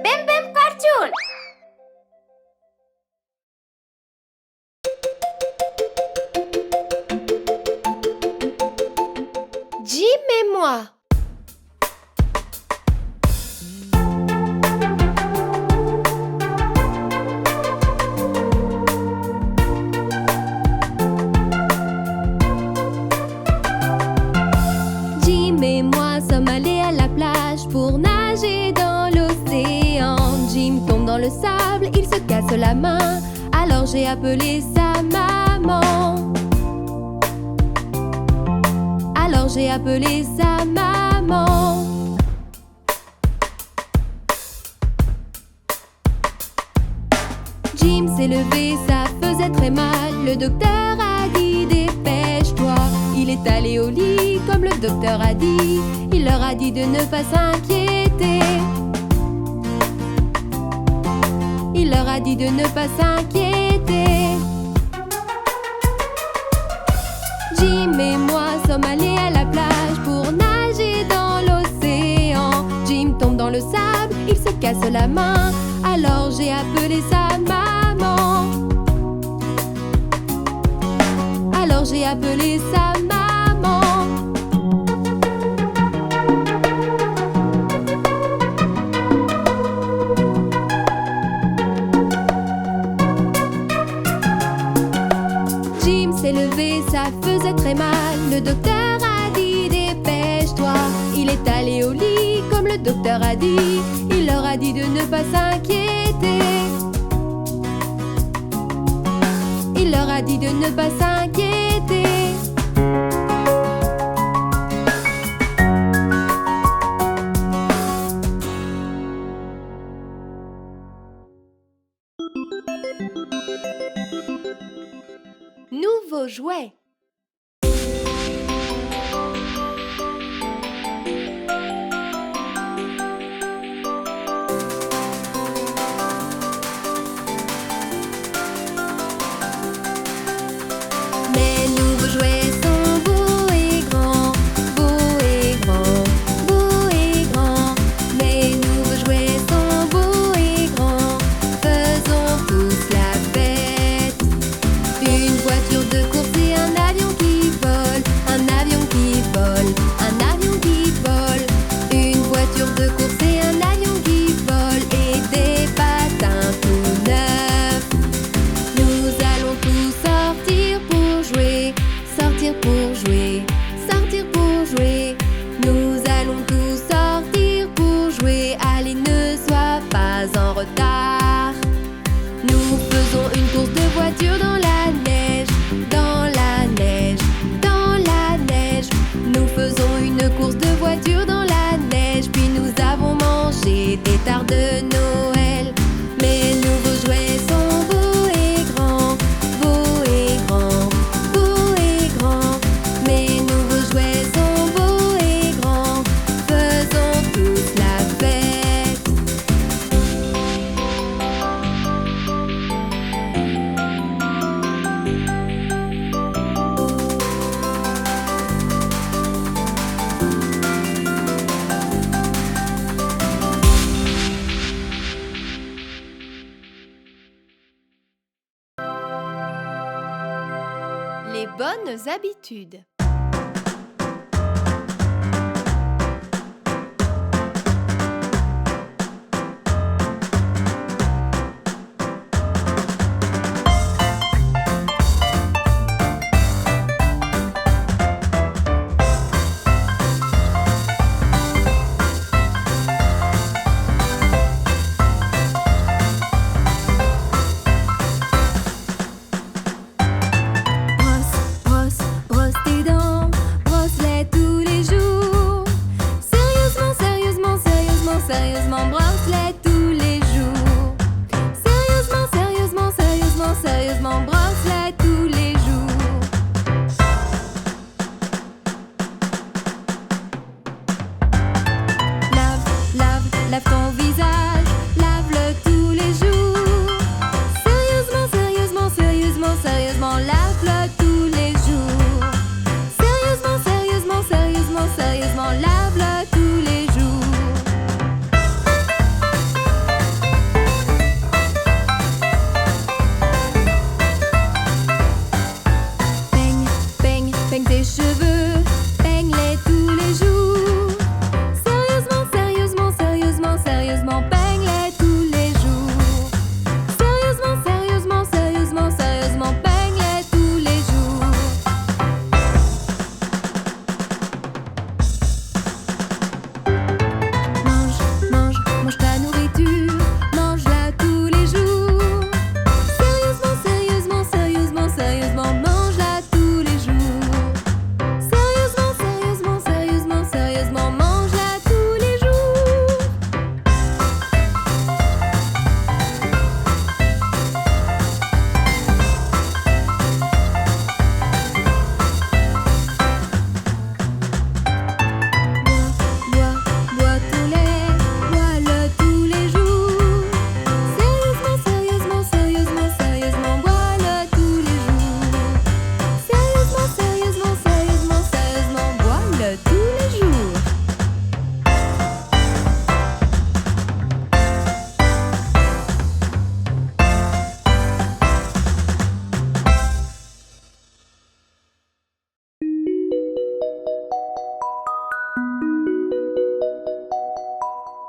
Bim Bim Cartoon. Jim et moi. Jim et moi sommes allés à la plage pour nager dans l'océan. Jim tombe dans le sable, il se casse la main. Alors j'ai appelé sa maman. Alors j'ai appelé sa maman. Jim s'est levé, ça faisait très mal. Le docteur a dit dépêche-toi. Il est allé au lit comme le docteur a dit. Il leur a dit de ne pas s'inquiéter. Il leur a dit de ne pas s'inquiéter. Jim et moi sommes allés à la plage pour nager dans l'océan. Jim tombe dans le sable, il se casse la main. Alors j'ai appelé sa maman. Alors j'ai appelé sa maman. Jim s'est levé, ça faisait très mal. Le docteur a dit dépêche-toi. Il est allé au lit comme le docteur a dit. Il leur a dit de ne pas s'inquiéter. Il leur a dit de ne pas s'inquiéter. Nouveau jouet. Mes nouveaux jouets sont beaux et grands, beaux et grands, beaux et grands. Mes nouveaux jouets sont beaux et grands, faisons tous la fête. Une voiture de course et un avion qui vole, un avion qui vole, un avion qui vole. Une voiture de course et un avion qui vole et des patins tout neufs. Nous allons tous sortir pour jouer, sortir pour jouer, sortir pour jouer. Nous allons tous sortir pour jouer. Allez, ne sois pas en retard. Nous faisons une course de voiture dans la neige, dans la neige, dans la neige. Nous faisons une course de voiture dans la neige. Puis nous avons mangé des tartes de Noël. Mes nouveaux jouets sont beaux et grands, beaux et grands, beaux et grands. Mes nouveaux jouets sont beaux et grands, faisons tous la fête. Les bonnes habitudes. Brosse, brosse tes dents, brosse-les tous les jours. Sérieusement, sérieusement, sérieusement, sérieusement, brosse-les tous les jours. Sérieusement, sérieusement, sérieusement, sérieusement, brosse-les tous les jours. Lave, lave, lave ton visage, lave-le tous les jours. Sérieusement, sérieusement, sérieusement, sérieusement, lave-le tous les jours. Sérieusement, sérieusement, sérieusement, sérieusement, lave-le tous les jours.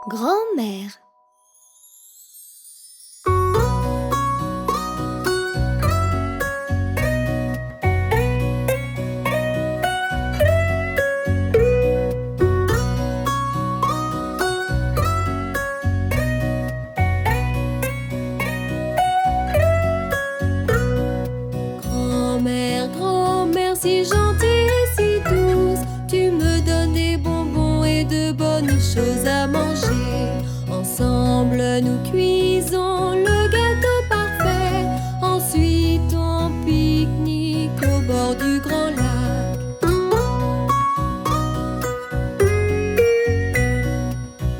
Grand-mère. Grand-mère, grand-mère, si gentille et si douce, tu me donnes des bonbons et de bonnes choses à manger. Ensemble, nous cuisons le gâteau parfait. Ensuite, on pique-nique au bord du grand lac.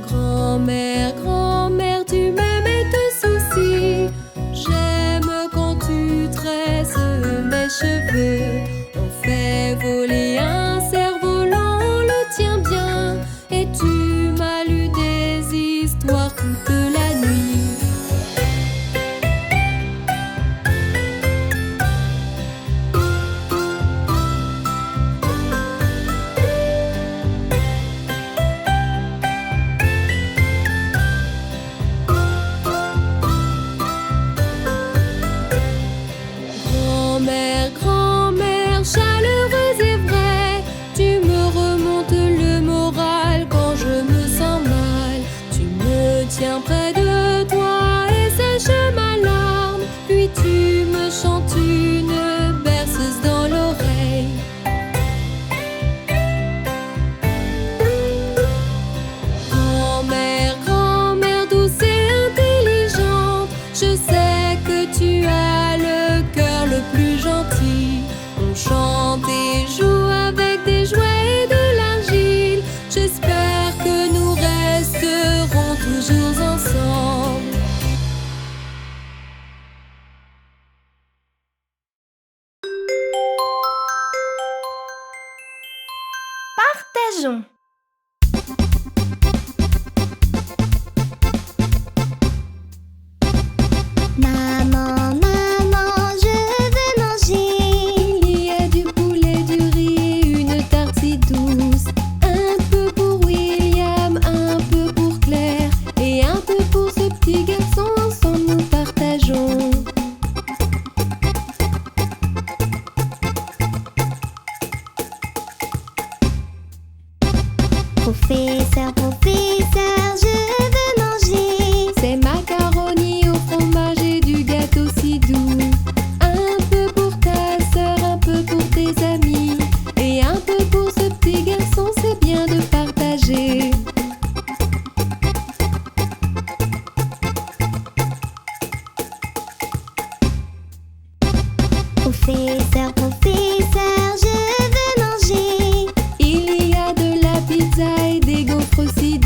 Grand-mère, grand-mère, tu m'aimes et te soucies. J'aime quand tu tresses mes cheveux. On fait voler un cerf-volant, on le tient bien. Et tu m'as lu des histoires toute la nuit. Grand-mère, grand-mère, chaleureuse et vraie, tu me remontes le moral quand je me sens mal. Tu me tiens près de toi et sèches ma larme, puis tu me chantes une berceuse dans l'oreille. Grand-mère, grand-mère, douce et intelligente, je sais que tu as le cœur le plus gentil. On chante et joue avec des jouets et de l'argile. J'espère que nous resterons toujours ensemble. Partageons. Maman, maman, je veux manger. Il y a du poulet, du riz et une tarte si douce. Un peu pour William, un peu pour Claire et un peu pour ce petit garçon. Ensemble nous partageons. Professeur, professeur, je veux manger. C'est macaroni au fromage et du gâteau si doux. Un peu pour ta sœur, un peu pour tes amis et un peu pour ce petit garçon, c'est bien de partager. Professeur, professeur, je veux manger. Il y a de la pizza et des gaufres si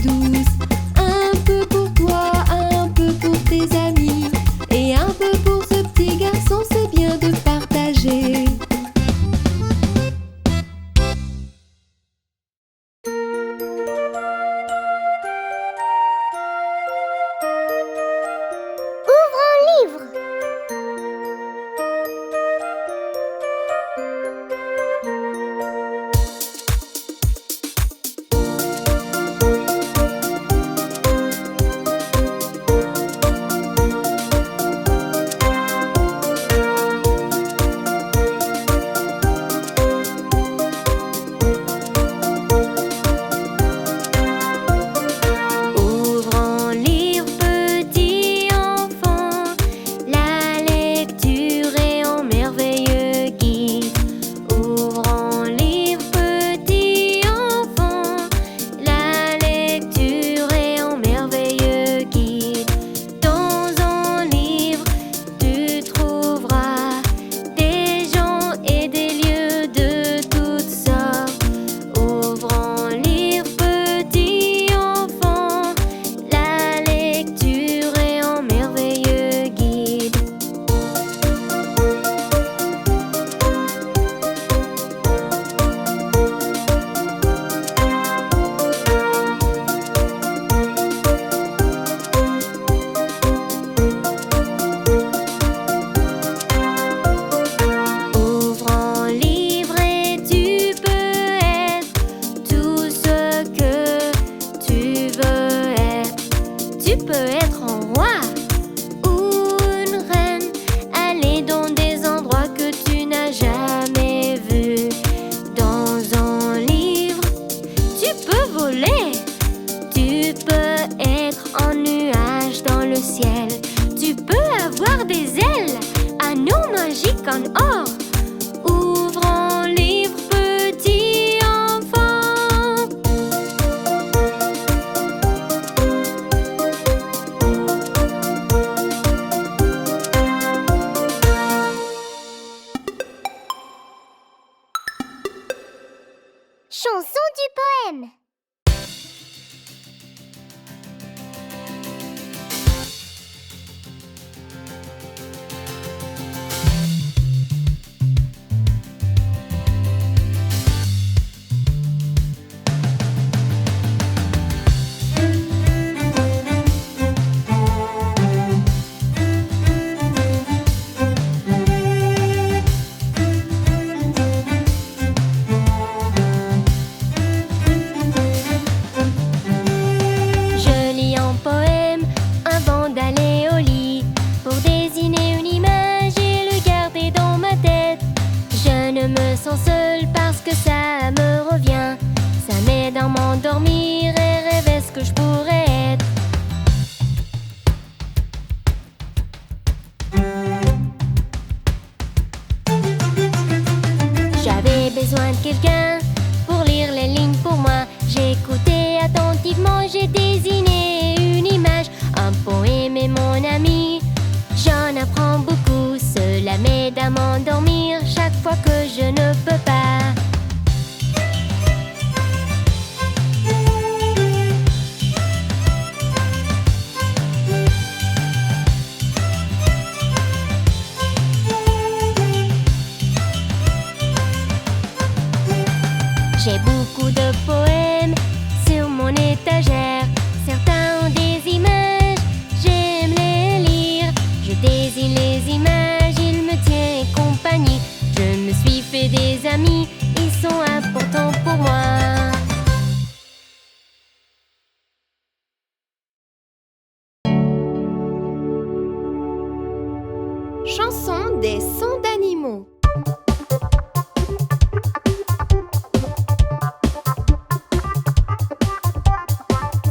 Chanson des sons d'animaux.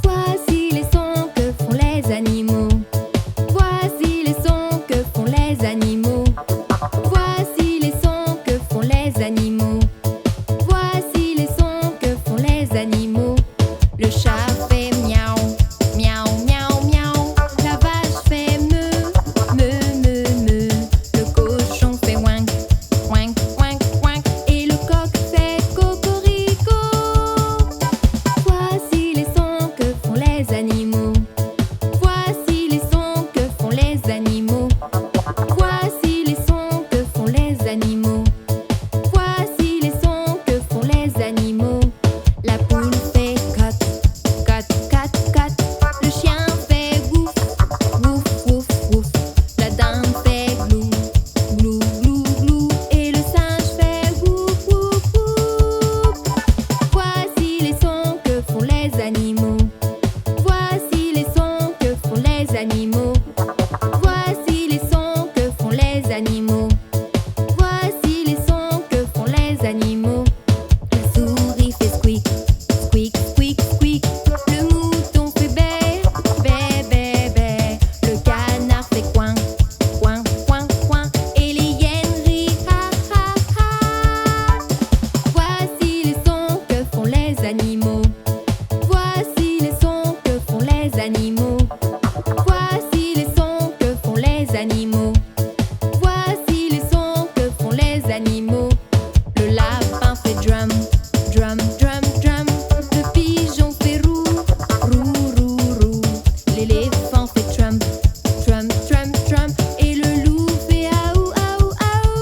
Voici les sons que font les animaux. Voici les sons que font les animaux. Voici les sons que font les animaux. Voici les sons que font les animaux. Le chat fait miaou, miaou, miaou, miaou. La vache fait meu, meu, meu, meu. Le cochon fait ouinc, ouinc, ouinc, ouinc. Et le coq fait cocorico. Voici les sons que font les animaux. Voici les sons que font les animaux. Voici les sons que font les animaux. Voici les sons que font les animaux. La poule fait cote, cote, cote, cote. Le chien fait wouf, wouf, wouf, wouf. La dinde fait glou, glou, glou, glou. Et le singe fait wouf, wouf, wouf. Voici les sons que font les animaux. Voici les sons que font les animaux. Voici les sons que font les animaux. Voici les sons que font les animaux. La souris fait squeak, squeak, squeak, squeak. Le mouton fait bé, bé, bé, bé. Le canard fait coin, coin, coin, coin. Et les hyènes rient, ha, ha, ha. Voici les sons que font les animaux. Voici les sons que font les animaux. Voici les sons que font les animaux. Voici les sons que font les animaux. Le lapin fait drum, drum, drum, drum. Le pigeon fait roux, roux, roux, roux. L'éléphant fait trump, trump, trump, trump. Et le loup fait aou, aou, aou.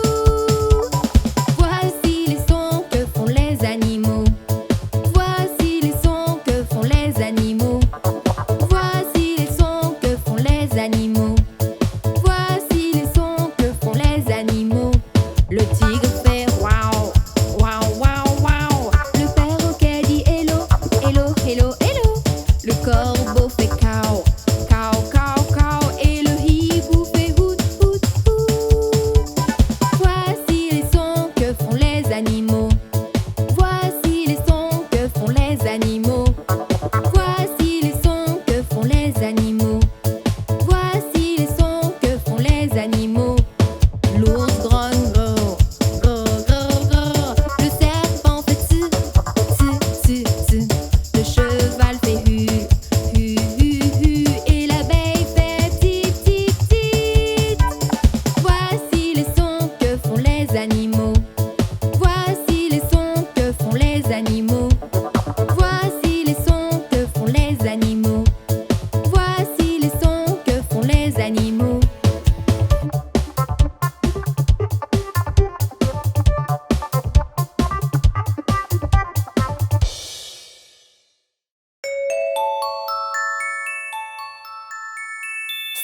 Voici les sons que font les animaux. Voici les sons que font les animaux. Voici les sons que font les animaux. Voici les sons que font les animaux. Le tigre fait wow, wow, wow, wow. Le perroquet dit hello, hello, hello, hello. Le corbeau fait cow, cow, cow, cow. Et le hibou fait hoot, hoot, hoot. Voici les sons que font les animaux. Voici les sons que font les animaux. Voici les sons que font les animaux. Voici les sons que font les animaux. L'ours grogne, grrr, grrr, grrr, grrr. Le serpent fait tsu, tsu, tsu, tsu. Le cheval fait hu, hu, hu, hu. Et l'abeille fait tit, tit, tit. Voici les sons que font les animaux. Voici les sons que font les animaux. Voici les sons que font les animaux. Voici les sons que font les animaux.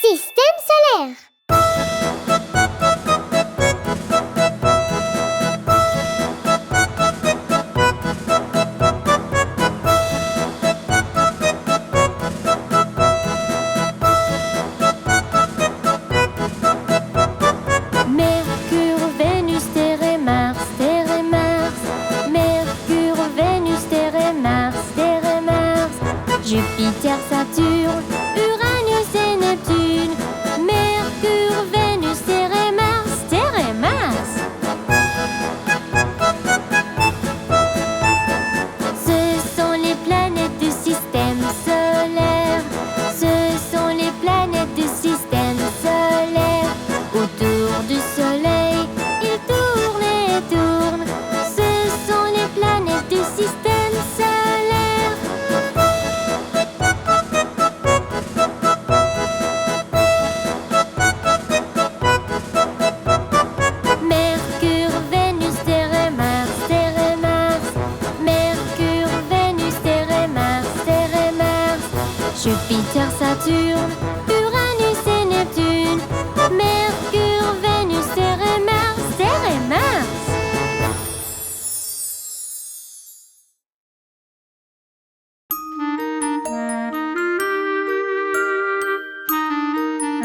Système solaire. Mercure, Vénus, Terre et Mars, Terre et Mars. Mercure, Vénus, Terre et Mars, Terre et Mars. Jupiter, Saturne, Uranus et Neptune. Mercure, Vénus, Terre et Mars, Terre et Mars. Ce sont les planètes du système solaire. Ce sont les planètes du système solaire. Autour du soleil, ils tournent et tournent. Ce sont les planètes du système solaire. Mercure, Vénus, Terre et Mars, Terre et Mars. Mercure, Vénus, Terre et Mars, Terre et Mars. Jupiter, Saturne, Uranus et Neptune. Mercure, Vénus, Terre et Mars, Terre et Mars.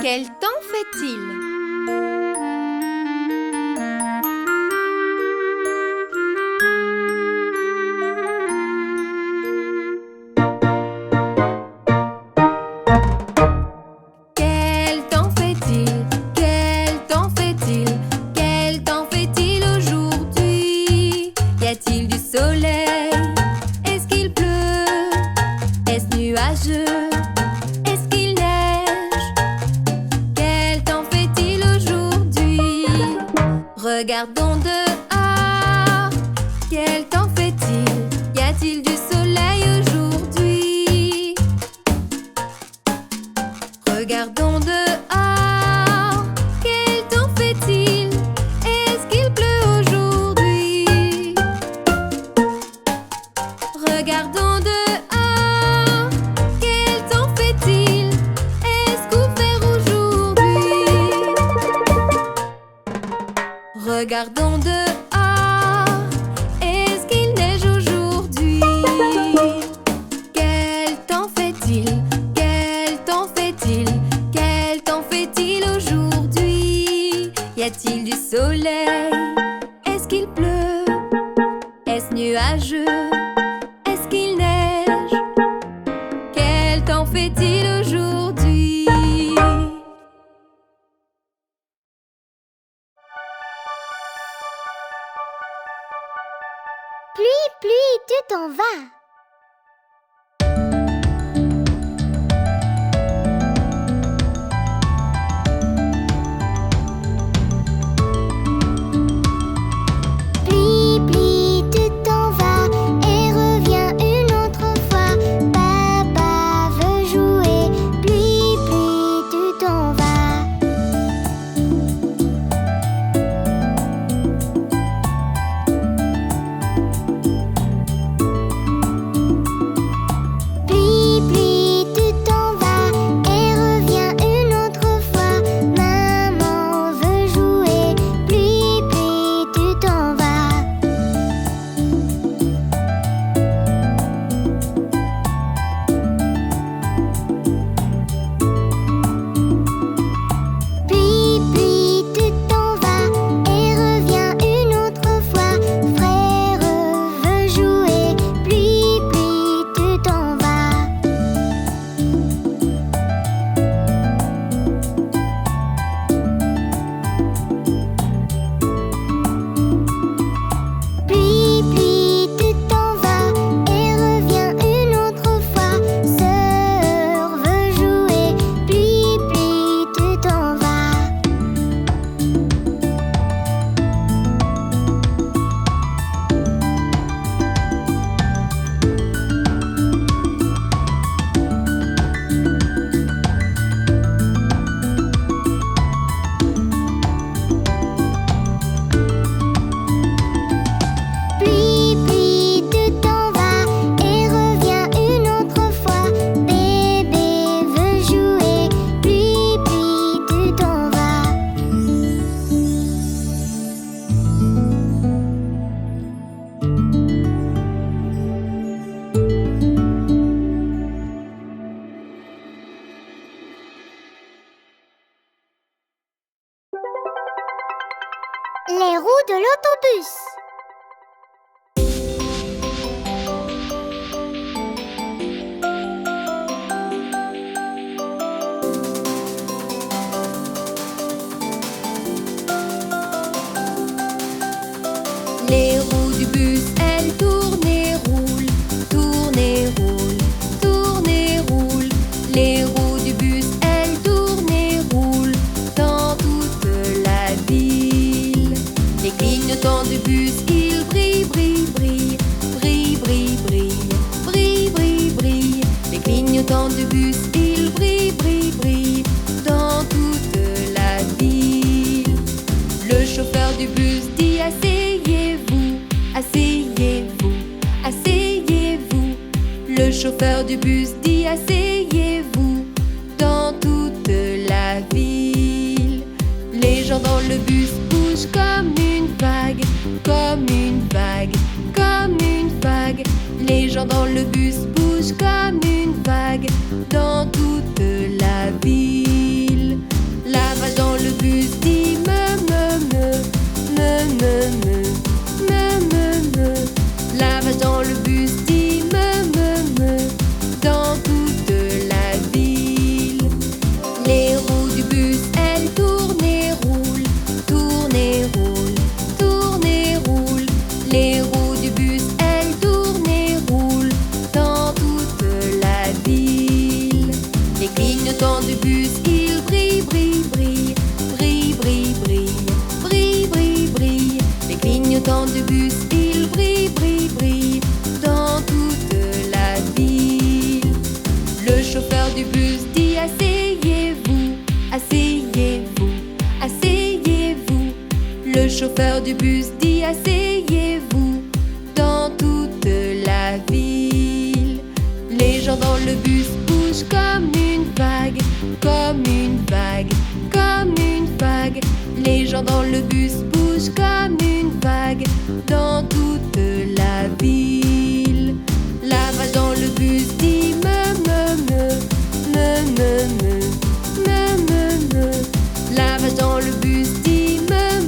Quel temps fait-il? nuageux? Est-ce qu'il neige? Quel temps fait-il aujourd'hui? Regardons dehors. Quel temps fait-il? Y a-t-il du soleil aujourd'hui? Regardons dehors. Quel temps fait-il? Est-ce qu'il pleut aujourd'hui? Regardons dehors. Quel temps fait-il? Est-ce couvert aujourd'hui? Regardons dehors. Est-ce qu'il neige aujourd'hui? Quel temps fait-il? Quel temps fait-il? Quel temps fait-il aujourd'hui? Y a-t-il du soleil? Est-ce qu'il pleut? Est-ce nuageux? Est-ce qu'il neige? Quel temps fait-il aujourd'hui? Pluie, pluie, tu t'en vas. Pluie, pluie, tu t'en vas et reviens une autre fois. Papa veut jouer. Pluie, pluie, tu t'en vas. Pluie, pluie, tu t'en vas et reviens une autre fois. Maman veut jouer. Pluie, pluie, tu t'en vas. Pluie, pluie, tu t'en vas et reviens une autre fois. Frère veut jouer. Pluie, pluie, tu t'en vas. Pluie, pluie, tu t'en vas et reviens une autre fois. Sœur veut jouer. Pluie, pluie, tu t'en vas. Pluie, pluie, tu t'en vas et reviens une autre fois. Bébé veut jouer. Pluie, pluie, tu t'en vas. Les roues de l'autobus. Les roues du bus, elles tournent et roulent, tournent et roulent, tournent et roulent. Les roues du bus, elles tournent et roulent dans toute la ville. Les clignotants du bus, ils brillent, brillent, brillent, brillent, brillent, brillent, brillent, brillent, brillent. Les clignotants du bus, ils brillent, brillent, brillent dans toute la ville. Le chauffeur du bus dit asseyez-vous, asseyez-vous, asseyez-vous. Le chauffeur du bus dit asseyez-vous dans toute la ville. Les gens dans le bus bougent comme une vague, comme une vague, comme une vague. Les gens dans le bus bougent comme une vague dans toute la ville. La vache dans le bus dit me. La vache dans le bus dit me dans toute la ville. Les roues du bus, elles tournent et roulent, tournent et roulent, tournent et roulent. Les roues du bus, elles tournent et roulent dans toute la ville. du bus dit asseyez-vous, asseyez-vous, asseyez-vous. Le chauffeur du bus dit asseyez-vous dans toute la ville. Les gens dans le bus bougent comme une vague, comme une vague, comme une vague. Les gens dans le bus bougent comme une vague dans toute la ville. La vache dans le bus dit me, me. La vache dans le bus dit me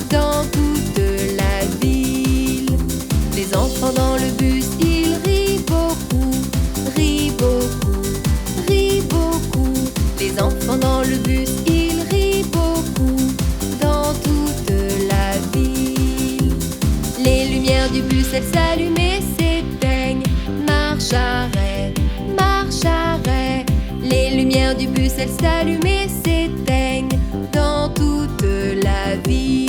dans toute la ville. Les enfants dans le bus, ils rient beaucoup, rient beaucoup, rient beaucoup. Les enfants dans le bus, ils rient beaucoup dans toute la ville. Les lumières du bus, elles s'allument et s'éteignent. Marche arrêt, marche arrêt. Les lumières du bus, elles s'allument et s'éteignent dans toute la ville.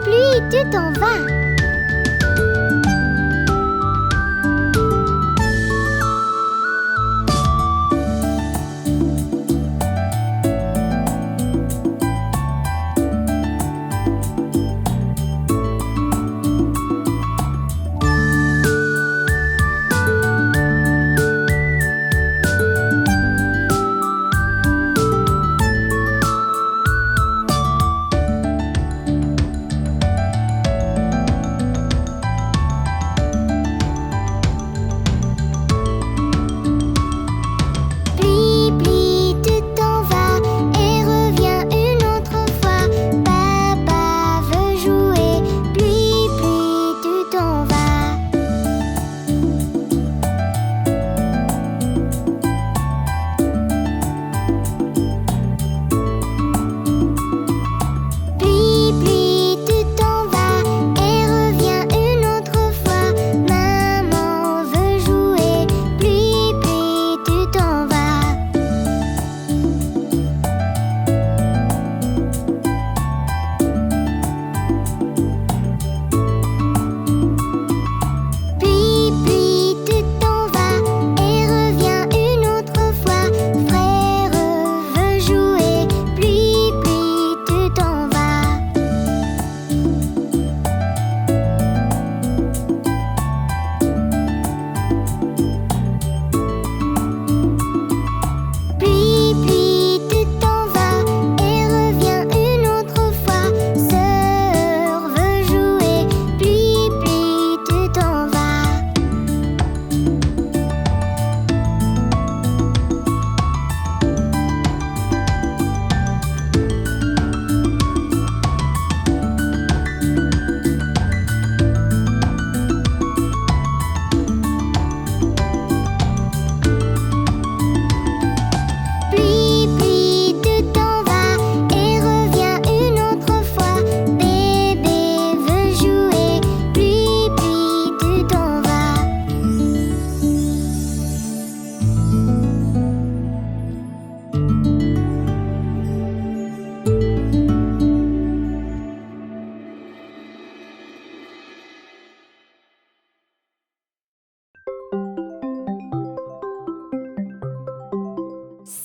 Pluie, tu t'en vas.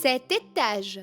Cet étage.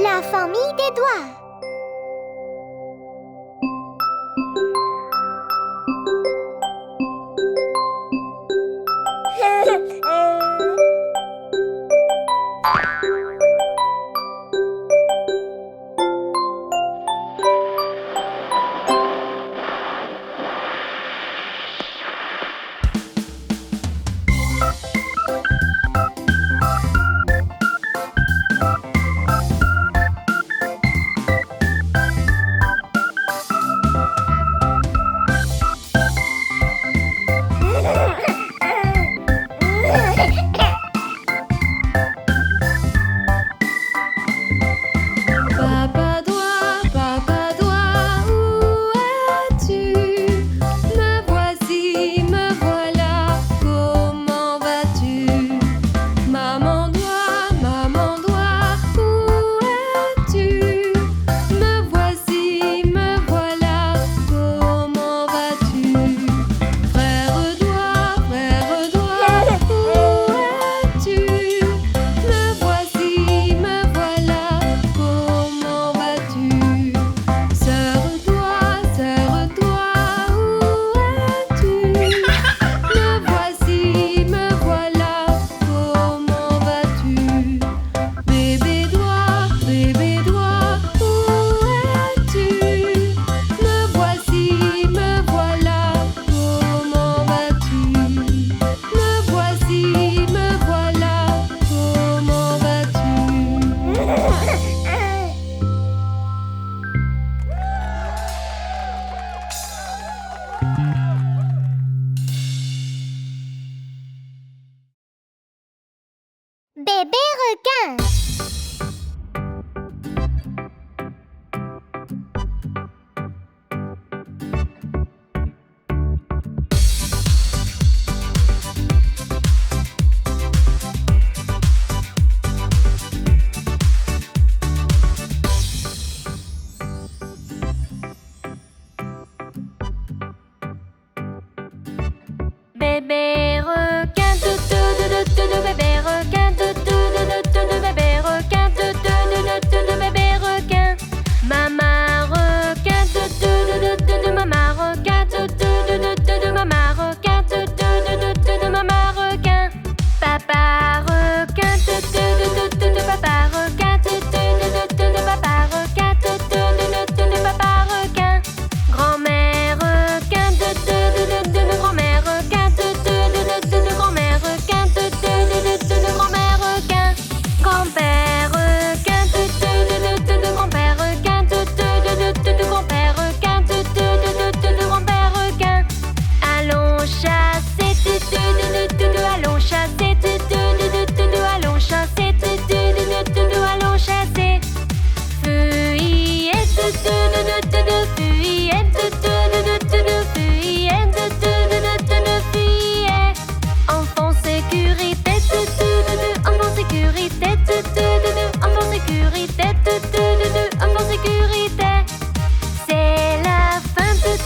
La famille des doigts. Papa doigt, où es-tu? Me voici, me voilà, comment vas-tu? Maman doigt, où es-tu? Me voici, me voilà, comment vas-tu? Frère doigt, où es-tu? Me voici, me voilà, comment vas-tu? Sœur doigt, où es-tu? Me voici, me voilà, comment vas-tu? Bébé doigt, où es-tu? Me voici, me voilà, comment vas-tu? Me voici, me voilà, comment vas-tu? Bébé requin. Bébé requin, bébé requin, bébé requin, bébé requin. Maman requin, maman requin, maman requin, maman requin. Papa requin, papa requin, papa requin, papa requin. Grand-mère requin, grand-mère requin, grand-mère requin, grand-mère requin. Grand-père requin, grand-père requin, grand-père requin, grand-père requin. Allons chasser, allons chasser, allons chasser, allons chasser. Fuyette, fuyette, fuyette. Enfant sécurité, enfant sécurité, enfant sécurité, enfant sécurité. C'est la fin, c'est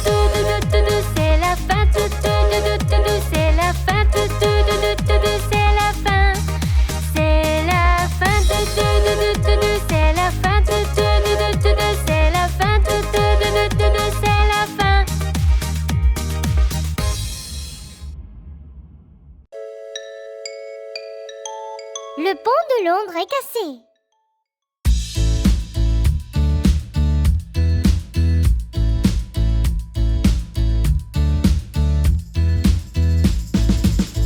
la fin, c'est la fin, c'est la fin. C'est la fin, c'est la fin, c'est la fin, c'est la fin. Le pont de Londres est cassé.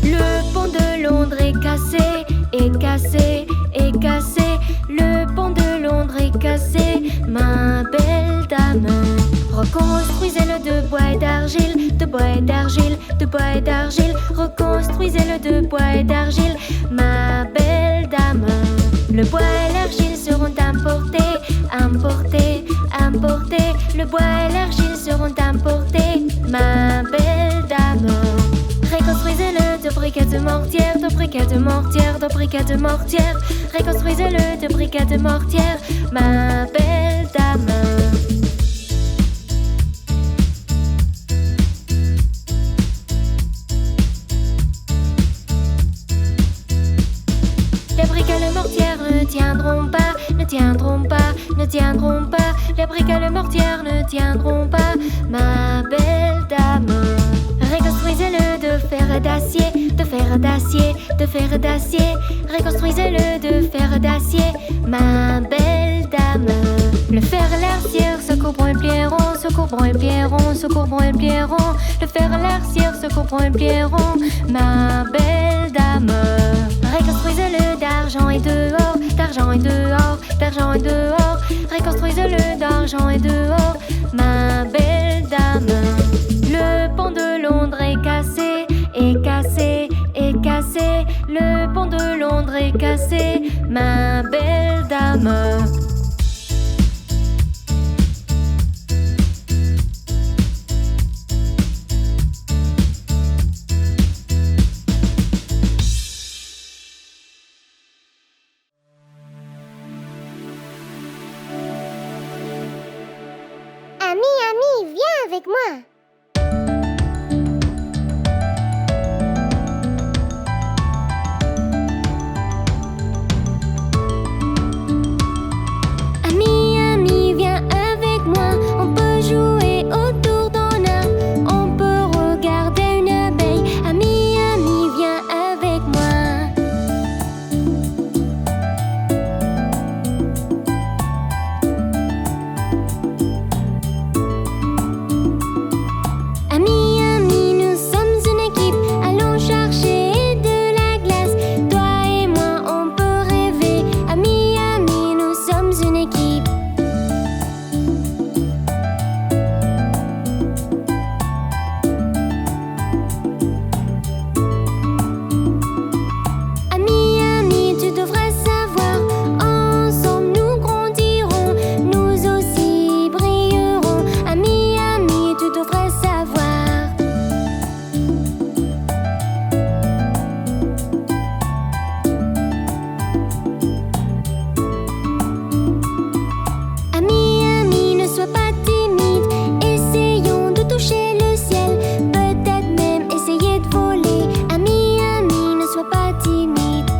Le pont de Londres est cassé, est cassé, est cassé. Le pont de Londres est cassé, ma belle dame. Reconstruisez-le de bois et d'argile, de bois et d'argile, de bois et d'argile. Reconstruisez-le de bois et d'argile, ma belle dame. Le bois et l'argile seront importés, importés, importés. Le bois et l'argile seront importés, ma belle dame. Reconstruisez-le de briquets de mortière, de briquets de mortière, de briquets de mortière. Reconstruisez-le de briquets de mortière, ma belle dame. Des briquets le mortière ne tiendront pas, ne tiendront pas, ne tiendront pas. Les briques et le mortière ne tiendront pas, ma belle dame. Reconstruisez-le de fer d'acier, de fer d'acier, de fer d'acier. Reconstruisez-le de fer d'acier, ma belle dame. Le fer l'arcière se couvrant et plieront, se couvrant et plieront, se couvrant et plieront. Le fer l'arcière se couvrant et plieront, ma belle dame. Reconstruisez-le d'argent et dehors, d'argent et dehors, d'argent et dehors. Reconstruisez-le d'argent et dehors, ma belle dame. Le pont de Londres est cassé, est cassé, est cassé. Le pont de Londres est cassé, ma belle dame. Ami, viens avec moi. Ami, viens avec moi. On peut jouer autour d'un arbre. On peut regarder une abeille. Ami, viens avec moi. Ami, nous sommes une équipe. Allons chercher de la glace. Toi et moi, on peut rêver. Ami, nous sommes une équipe. Ami, tu devrais savoir. Ensemble, nous grandirons. Nous aussi brillerons. Ami, tu devrais savoir. Ami, ne sois pas timide. Essayons de toucher le ciel. Peut-être même essayer de voler. Ami, ne sois pas timide.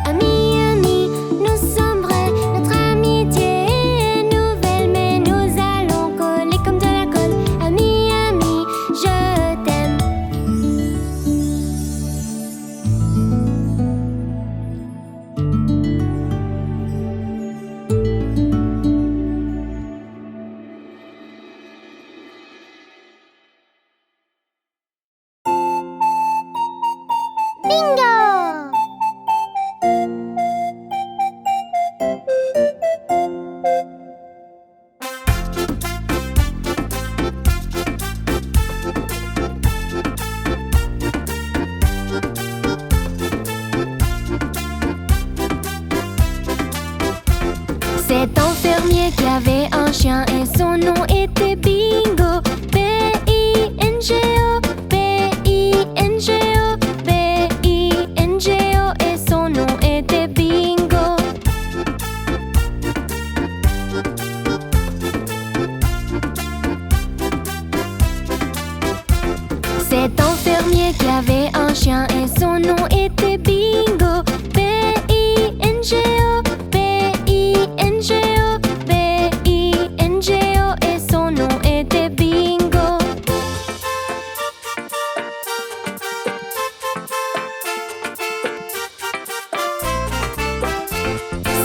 Ami, nous sommes vrais. Notre amitié est nouvelle, mais nous allons coller comme de la colle. Ami, je t'aime. Bingo! C'est un fermier qui avait un chien et son nom était Bingo. B-I-N-G-O, B-I-N-G-O, B-I-N-G-O et son nom était Bingo. C'est un fermier qui avait un chien et son nom était Bingo. B-I-N-G-O, B-I-N-G-O, B-I-N-G-O et son nom était Bingo.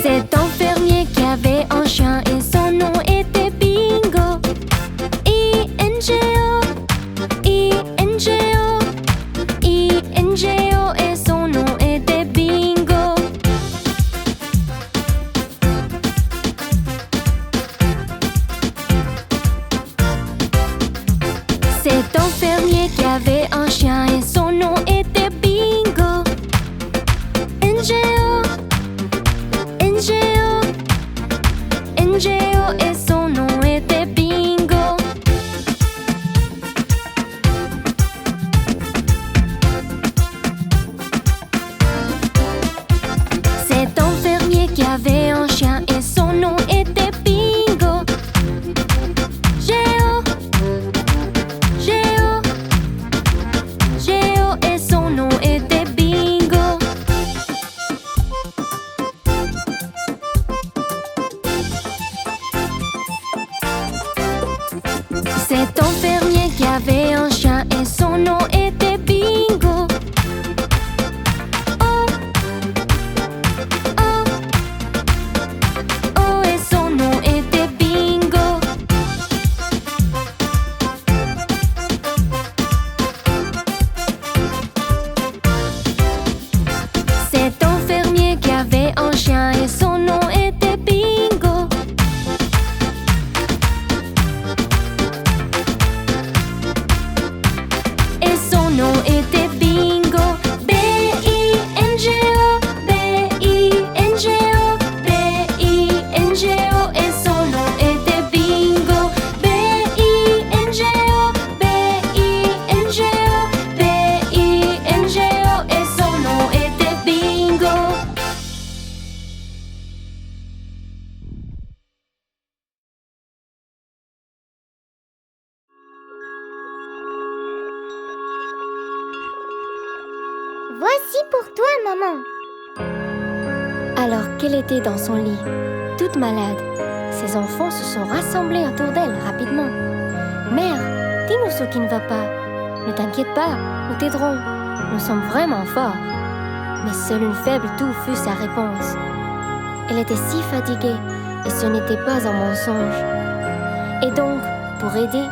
C'est un fermier qui avait un chien et son nom était Bingo. I-N-G-O, I-N-G-O, I-N-G-O et son nom Voici pour toi, maman. Alors qu'elle était dans son lit, toute malade, ses enfants se sont rassemblés autour d'elle rapidement. Mère, dis-nous ce qui ne va pas. Ne t'inquiète pas, nous t'aiderons. Nous sommes vraiment forts. Mais seule une faible toux fut sa réponse. Elle était si fatiguée et ce n'était pas un mensonge. Et donc, pour aider,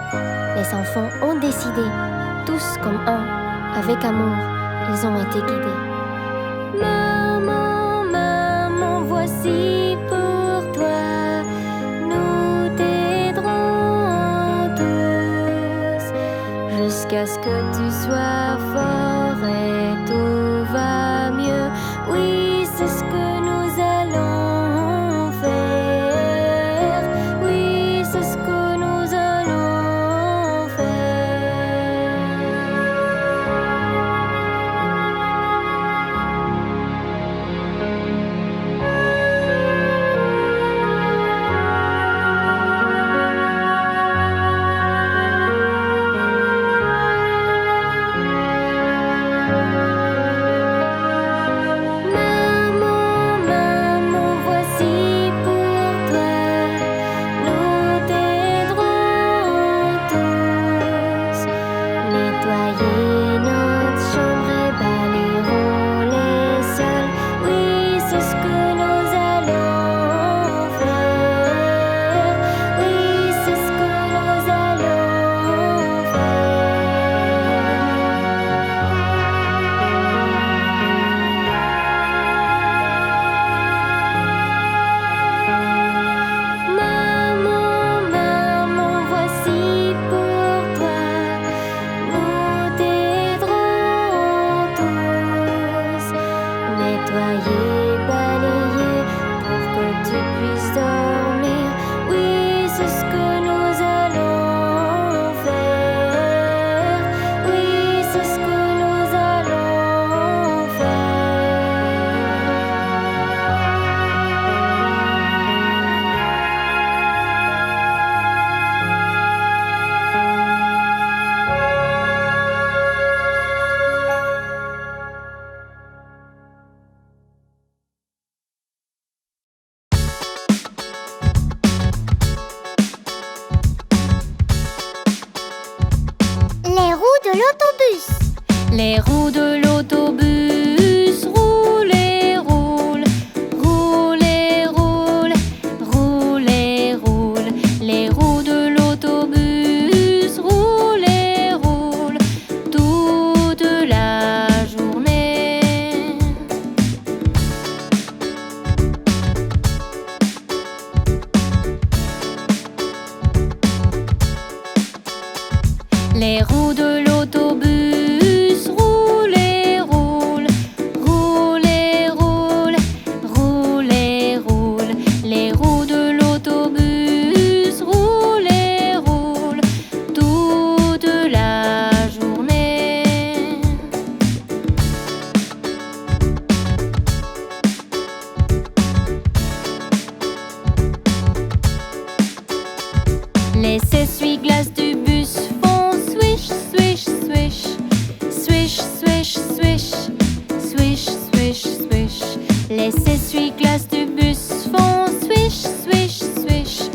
les enfants ont décidé, tous comme un, avec amour, ils ont été guidés. Maman, maman, voici pour toi, nous t'aiderons tous, jusqu'à ce que tu sois fort et tout va mieux. Oui, c'est ce que nous allons faire. Oui, c'est ce que nous allons faire. Maman, maman, voici pour toi, nous t'aiderons tous. Nettoyer notre chambre et balayerons les sols. Oui, c'est ce que nous allons faire. Oui, c'est ce que nous allons faire. Maman, maman, voici pour toi, nous t'aiderons tous. Nettoyer, balayer pour que tu puisses dormir. Oui, c'est ce que nous allons faire. Oui, c'est ce que nous allons faire. Les roues de l'autobus. Les roues de l'autobus roulent et roulent, roulent et roulent, roulent et roulent. Les roues de l'autobus roulent et roulent toute la journée. Les roues de l'autobus roulent et roulent, roulent et roulent, roulent et roulent. Les roues de l'autobus roulent et roulent toute la journée. Les essuie-glaces du bus font swish, swish, swish, swish, swish, swish, swish, swish, swish. Les essuie-glaces du bus font swish, swish, swish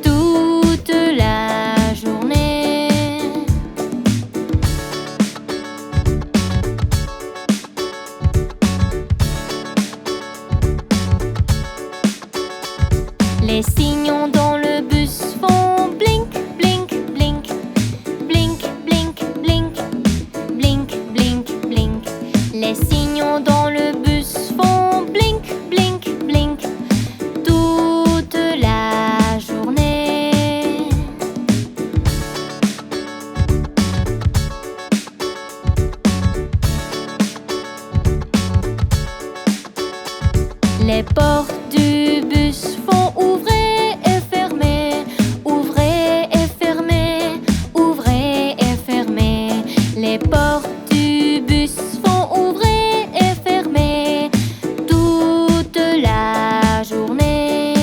toute la journée. Les signaux dans le bus font blink, blink, blink, blink, blink, blink, blink, blink, blink. Les signaux dans le bus font blink, blink, blink toute la journée. Les portes du bus font ouvrir et fermer, ouvrir et fermer, ouvrir et fermer. Les portes du bus font ouvrir et fermer toute la journée.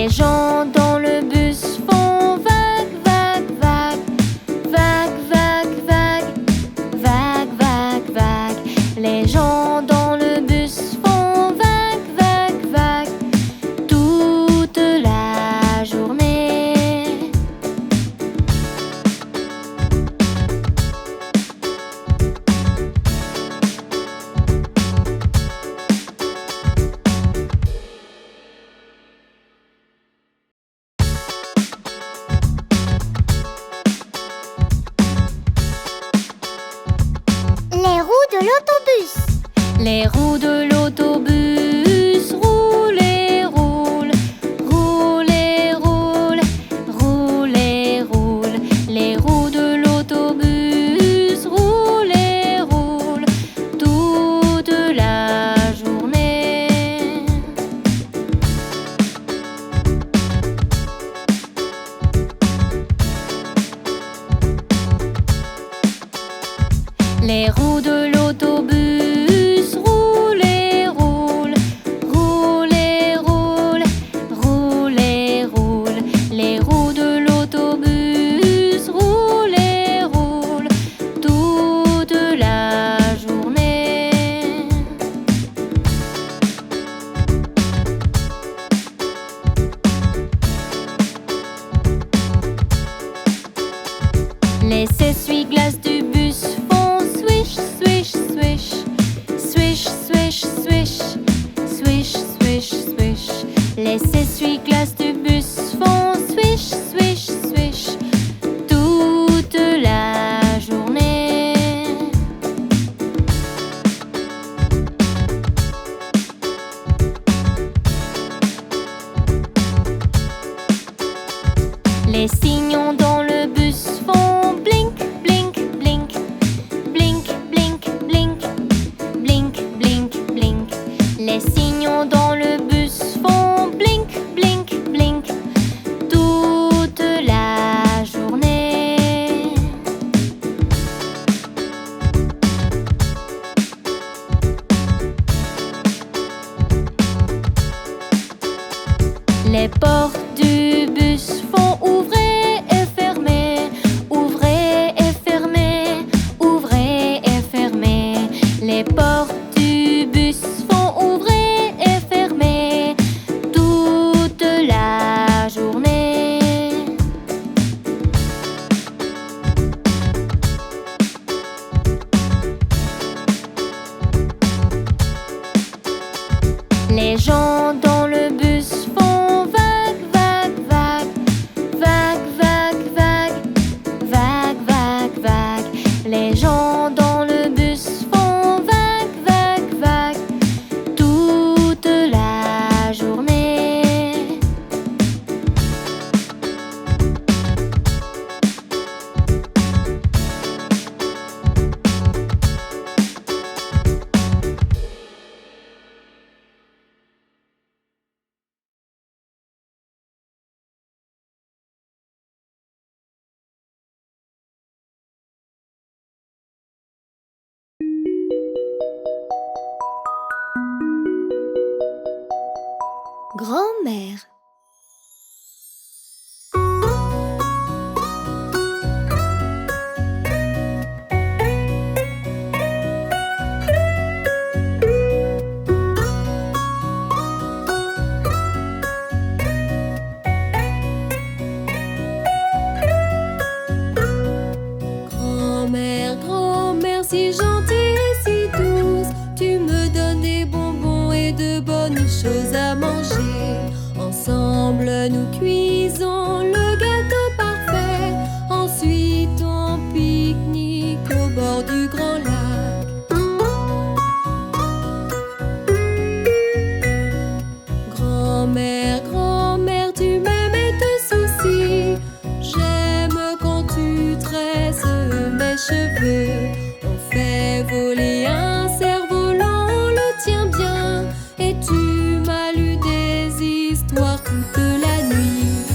Les gens dans le bus font vague, vague, vague, vague, vague, vague, vague, vague, vague. Les gens dans le bus font vague, vague, vague, toute la journée. Les roues de l'autobus. Les roues de l'autobus roulent et roulent, roulent et roulent, roulent et roulent. Les roues de l'autobus roulent et roulent toute la journée. Les roues de l'autobus roulent et roulent, roulent et roulent, roulent et roulent. Les roues de l'autobus roulent et roulent toute la journée. Les essuie-glaces du bus font swish, swish, swish, swish, swish, swish, swish, swish, swish. Les essuie-glaces du bus font swish, swish, swish toute la journée. Les signaux dans le bus font blink, blink, blink, blink, blink, blink, blink, blink, blink. Les signaux dans le bus font blink, blink, blink toute la journée. Les portes du bus font ouvrir et fermer, ouvrir et fermer, ouvrir et fermer. Les portes du bus font ouvrir et fermer toute la journée. Les gens dans le bus font vague, vague, vague, vague, vague, vague, vague, vague, vague. Les gens dans le bus font vague, vague, vague toute la journée. Grand-mère. Grand-mère, grand-mère, si gentille et si douce, tu me donnes des bonbons et de bonnes choses à manger. Ensemble, nous cuisons le gâteau parfait. Ensuite, on pique-nique au bord du grand lac. Grand-mère, grand-mère, tu m'aimes et te soucies. J'aime quand tu tresses mes cheveux. On fait voler un cerf-volant, on le tient bien. Et tu m'as lu des histoires toute la nuit.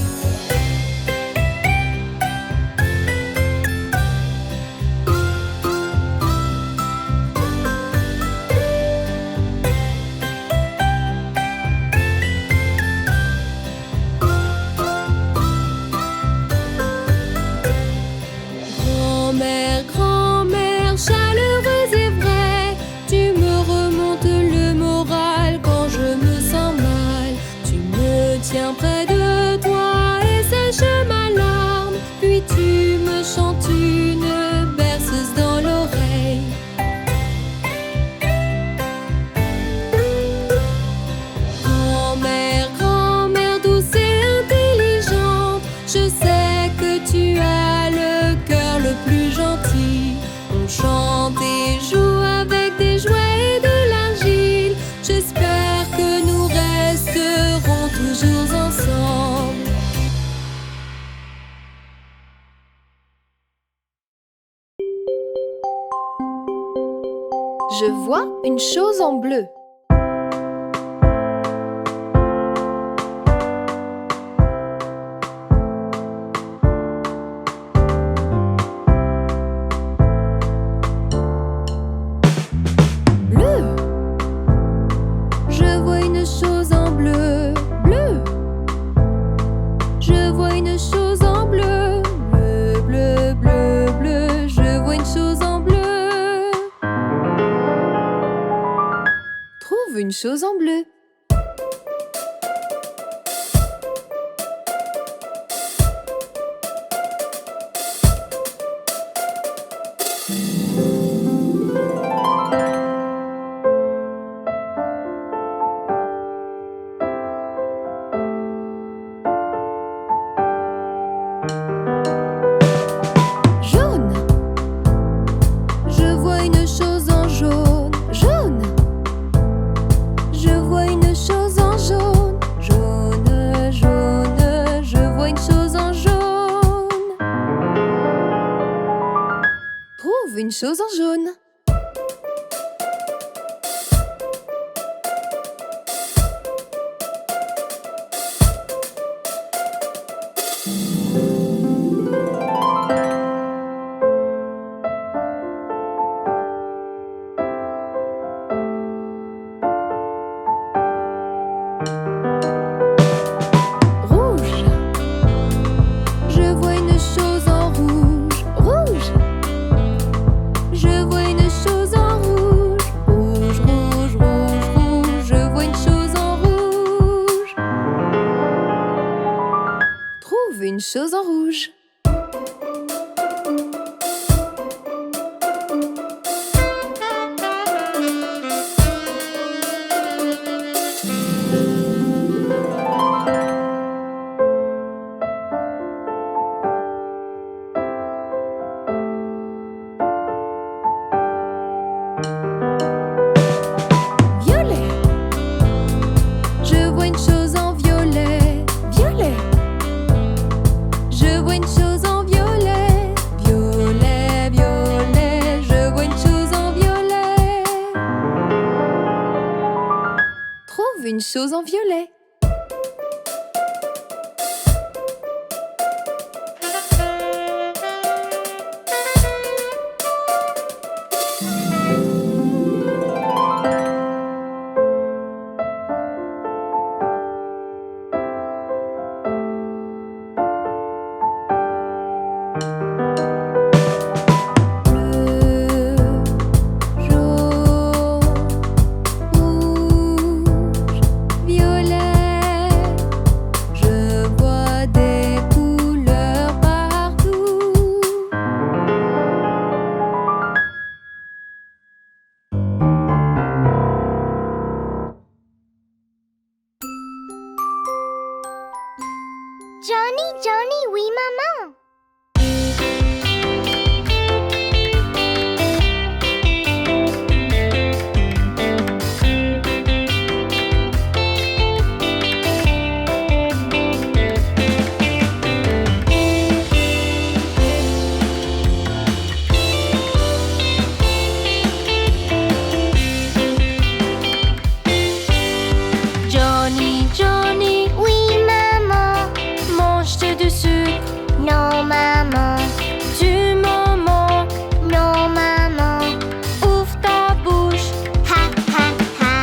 tiens près de toi et sèche ma larme. Puis tu me chantes une berceuse dans l'oreille. Grand-mère, grand-mère douce et intelligente, je sais que tu as le cœur le plus gentil. On chante et joue avec des jouets et de l'argile. J'espère que nous resterons toujours ensemble. Je vois une chose en bleu. Bleu. Je vois une chose en bleu. Bleu. Je vois une chose en bleu. Bleu, bleu, bleu, bleu. Je vois une chose en bleu. Trouve une chose en bleu. Jaune. Je vois une chose en jaune. Jaune. Je vois une chose en jaune. Jaune, jaune. Je vois une chose en jaune. Trouve une chose en jaune. Rouge. Je vois une chose en rouge. Rouge. Je vois une chose en rouge. Rouge, rouge, rouge, rouge. Je vois une chose en rouge. Trouve une chose en rouge. Violet. Je vois une chose en violet. Violet. Je vois une chose en violet. Violet, violet. Je vois une chose en violet. Trouve une chose en violet. Bleu, jaune, rouge, violet. Je vois des couleurs partout. Johnny, Johnny, oui maman. Johnny, Johnny, Oui maman. mange-tu du sucre? Non maman. Tu m'en manques. Non maman. Ouvre ta bouche. Ha ha ha.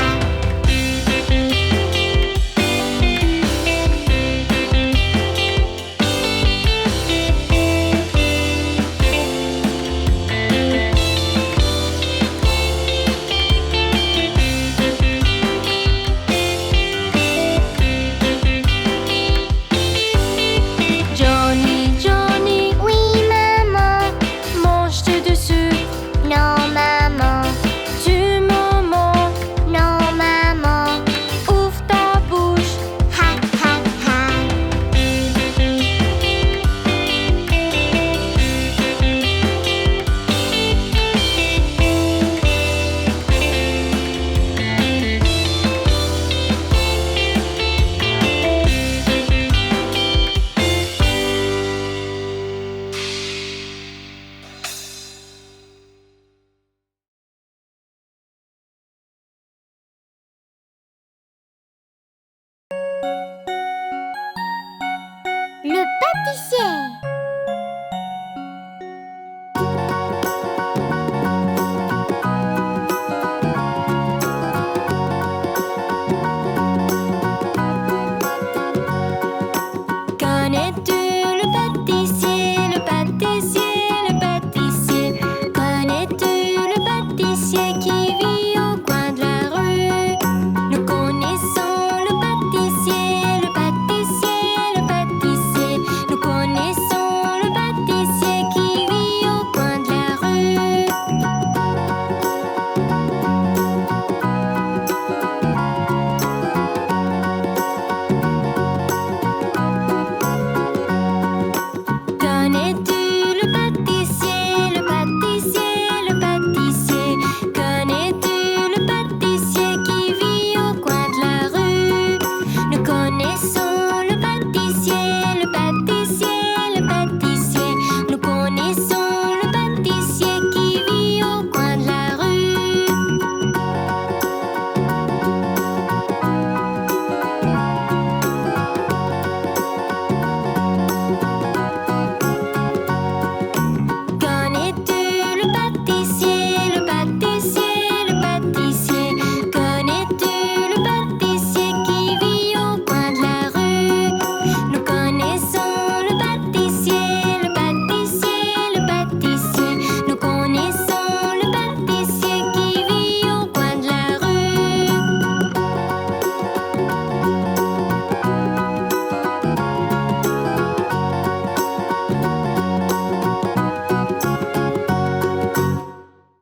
pâtissier.